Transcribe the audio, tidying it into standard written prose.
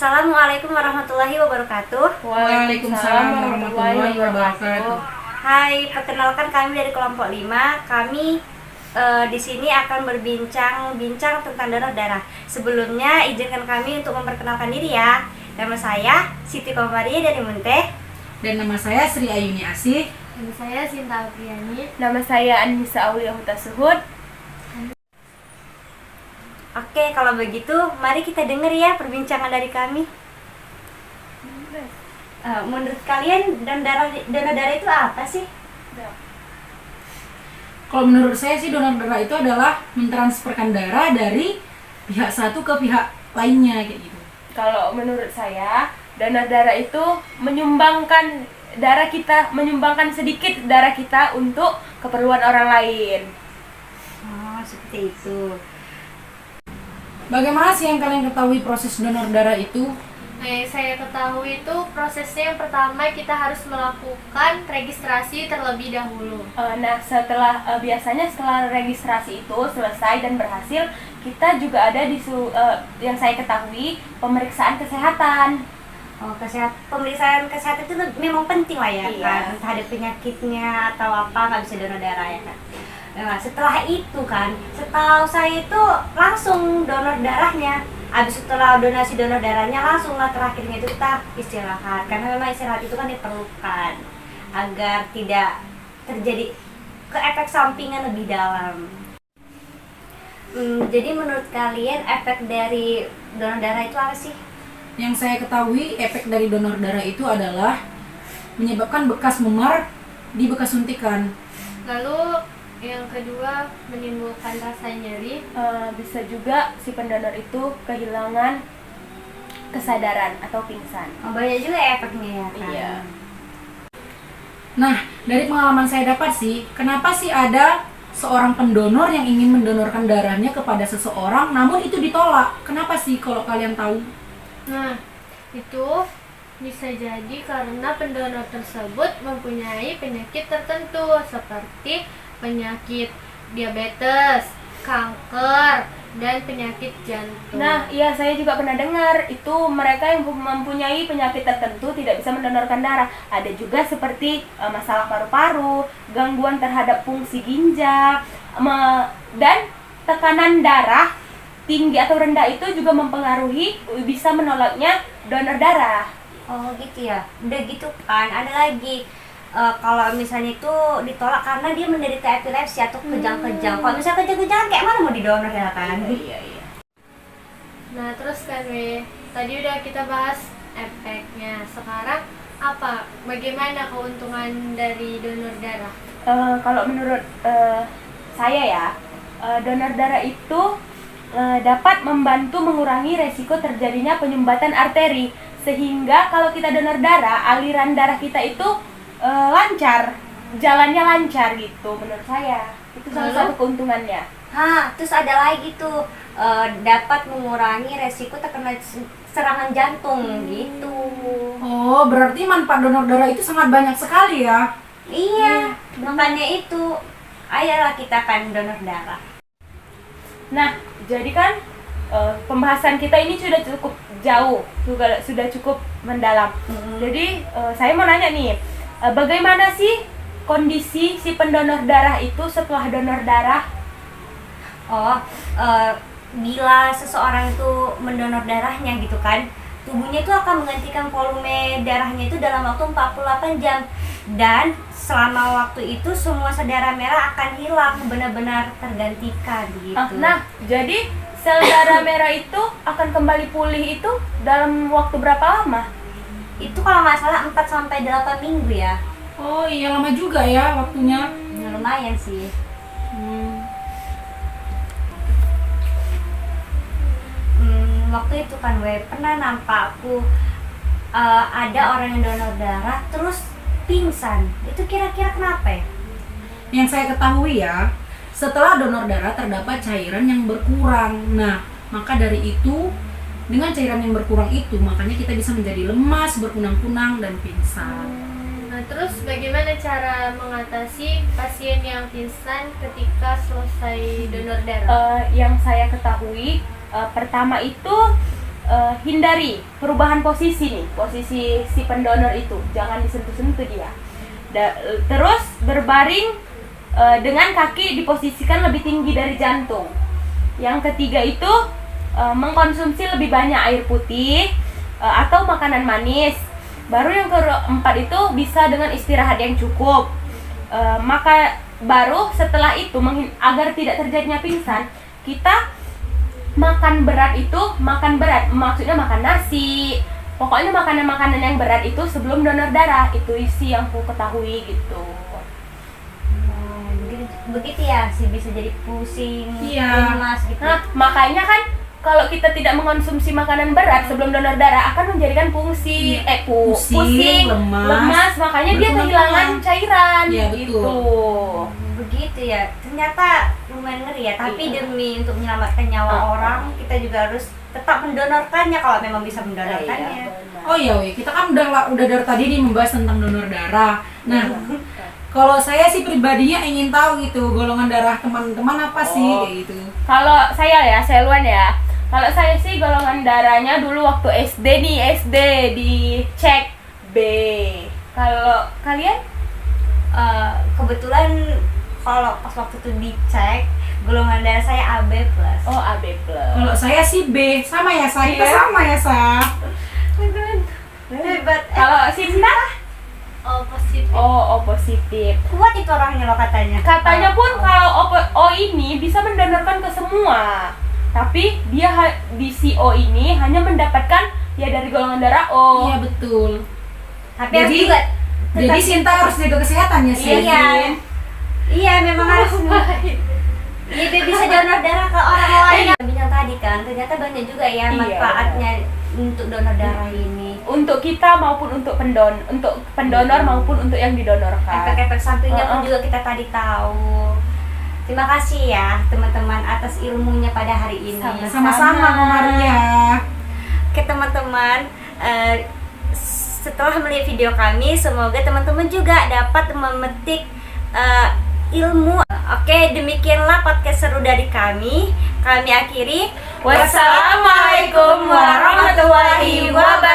Assalamualaikum warahmatullahi wabarakatuh. Waalaikumsalam warahmatullahi wabarakatuh. Hai, perkenalkan kami dari kelompok 5. Kami di sini akan berbincang-bincang tentang donor darah. Sebelumnya izinkan kami untuk memperkenalkan diri ya. Nama saya Siti Komaria dari Munteh. Dan nama saya Sri Ayuni Asih. Nama saya Sinta Apriani. Nama saya Anissa Aulia Huta Suhud. Oke, kalau begitu mari kita dengar ya perbincangan dari kami. Menurut kalian donor darah itu apa sih? Kalau menurut saya sih donor darah itu adalah mentransferkan darah dari pihak satu ke pihak lainnya kayak gitu. Kalau menurut saya, donor darah itu menyumbangkan darah kita, menyumbangkan sedikit darah kita untuk keperluan orang lain. Oh, seperti itu. Bagaimana sih yang kalian ketahui proses donor darah itu? Yang saya ketahui itu prosesnya yang pertama kita harus melakukan registrasi terlebih dahulu. Biasanya setelah registrasi itu selesai dan berhasil, kita juga ada yang saya ketahui pemeriksaan kesehatan. Oh, pemeriksaan kesehatan itu memang penting lah ya, Iya. kan? Entah ada penyakitnya atau apa, nggak bisa donor darah ya kan. Nah, setelah itu kan, setahu saya itu langsung donor darahnya. Habis setelah donasi donor darahnya langsung lah terakhirnya itu kita istirahat. Karena memang istirahat itu kan diperlukan agar tidak terjadi efek sampingan lebih dalam. Jadi menurut kalian efek dari donor darah itu apa sih? Yang saya ketahui efek dari donor darah itu adalah menyebabkan bekas memar di bekas suntikan. Lalu yang kedua menimbulkan rasa nyeri. Bisa juga si pendonor itu kehilangan kesadaran atau pingsan. Oh, banyak juga efeknya ya kan? Iya. Nah, dari pengalaman saya dapat sih, kenapa sih ada seorang pendonor yang ingin mendonorkan darahnya kepada seseorang namun itu ditolak? Kenapa sih kalau kalian tahu? Nah, itu bisa jadi karena pendonor tersebut mempunyai penyakit tertentu seperti penyakit diabetes, kanker, dan penyakit jantung. Nah, iya saya juga pernah dengar itu mereka yang mempunyai penyakit tertentu tidak bisa mendonorkan darah. Ada juga seperti masalah paru-paru, gangguan terhadap fungsi ginjal, dan tekanan darah tinggi atau rendah itu juga mempengaruhi bisa menolaknya donor darah. Oh gitu ya. Udah gitu kan, ada lagi kalau misalnya itu ditolak karena dia menderita epilepsi atau kejang-kejang. Kalau misalnya kejang-kejang kayak mana mau didonor ya kan? Iya. Nah, terus kan tadi udah kita bahas efeknya. Sekarang bagaimana keuntungan dari donor darah? Kalau menurut saya ya, donor darah itu dapat membantu mengurangi resiko terjadinya penyumbatan arteri, sehingga kalau kita donor darah, aliran darah kita itu lancar, jalannya lancar gitu. Menurut saya itu salah satu keuntungannya. Terus ada lagi tuh dapat mengurangi resiko terkena serangan jantung gitu. Oh, berarti manfaat donor darah itu sangat banyak sekali ya? Iya, makanya itu ayolah kita kan donor darah. Nah, jadi kan pembahasan kita ini sudah cukup jauh, sudah cukup mendalam. Jadi saya mau nanya nih, bagaimana sih kondisi si pendonor darah itu setelah donor darah? Bila seseorang itu mendonor darahnya gitu kan, tubuhnya itu akan menggantikan volume darahnya itu dalam waktu 48 jam. Dan selama waktu itu semua sel darah merah akan hilang, benar-benar tergantikan gitu. Nah, jadi sel darah merah itu akan kembali pulih itu dalam waktu berapa lama? Itu kalau nggak salah 4-8 minggu ya. Oh iya, lama juga ya waktunya. Lumayan sih. Waktu itu kan pernah nampak aku ada orang yang donor darah terus pingsan. Itu kira-kira kenapa ya? Yang saya ketahui ya, setelah donor darah terdapat cairan yang berkurang. Nah, maka dari itu, dengan cairan yang berkurang itu, makanya kita bisa menjadi lemas, berkunang-kunang, dan pingsan. Nah, terus bagaimana cara mengatasi pasien yang pingsan ketika selesai donor darah? Yang saya ketahui, pertama itu hindari perubahan posisi nih, posisi si pendonor itu, jangan disentuh-sentuh dia. Terus berbaring dengan kaki diposisikan lebih tinggi dari jantung. Yang ketiga itu mengkonsumsi lebih banyak air putih atau makanan manis. Baru yang keempat itu bisa dengan istirahat yang cukup. Maka baru setelah itu agar tidak terjadinya pingsan, kita makan berat maksudnya makan nasi, pokoknya makanan-makanan yang berat itu sebelum donor darah. Itu isi yang aku ketahui gitu. Begitu ya sih, bisa jadi pusing, Iya. lemas gitu. Nah, makanya kan kalau kita tidak mengkonsumsi makanan berat sebelum donor darah akan menjadikan pusing, lemas, makanya dia kehilangan cairan Iya, gitu. Begitu ya, ternyata lumayan ngeri ya. Tapi Iya. demi untuk menyelamatkan nyawa orang, kita juga harus tetap mendonorkannya kalau memang bisa Iya, mendonorkannya. Oh iya, Wi. Kita kan udah dari tadi nih membahas tentang donor darah. Nah, kalau saya sih pribadinya ingin tahu gitu golongan darah teman-teman apa sih Oh. kayak gitu. Kalau saya Luan ya. Kalau saya sih golongan darahnya dulu waktu SD dicek B. Kalau kalian? Kebetulan kalau pas waktu itu dicek, golongan darah saya AB+. Oh, AB+. Kalau saya sih B, sama ya Sa. Kita Iya. sama ya Sa. Hebat. Kalau Sinta? Oh, positif. Oh, positif. Kuat itu orangnya loh katanya. Katanya pun kalau O ini bisa mendonorkan ke semua. Tapi dia di si O ini hanya mendapatkan ya dari golongan darah O. Iya betul. Tapi harus Jadi- juga Jadi Sinta harus jaga kesehatan ya sih. Iya. Iya, memang harus. Iya, biar bisa donor darah ke orang lain. Bilang tadi kan, ternyata banyak juga ya Iya. manfaatnya untuk donor darah ini. Untuk kita maupun untuk pendonor maupun untuk yang didonorkan. Efek-efek sampingnya pun juga kita tadi tahu. Terima kasih ya teman-teman atas ilmunya pada hari ini. Sama-sama Kak Maria. Oke teman-teman, setelah melihat video kami, semoga teman-teman juga dapat memetik ilmu. Oke, demikianlah podcast seru dari kami. Kami akhiri. Wassalamualaikum warahmatullahi wabarakatuh.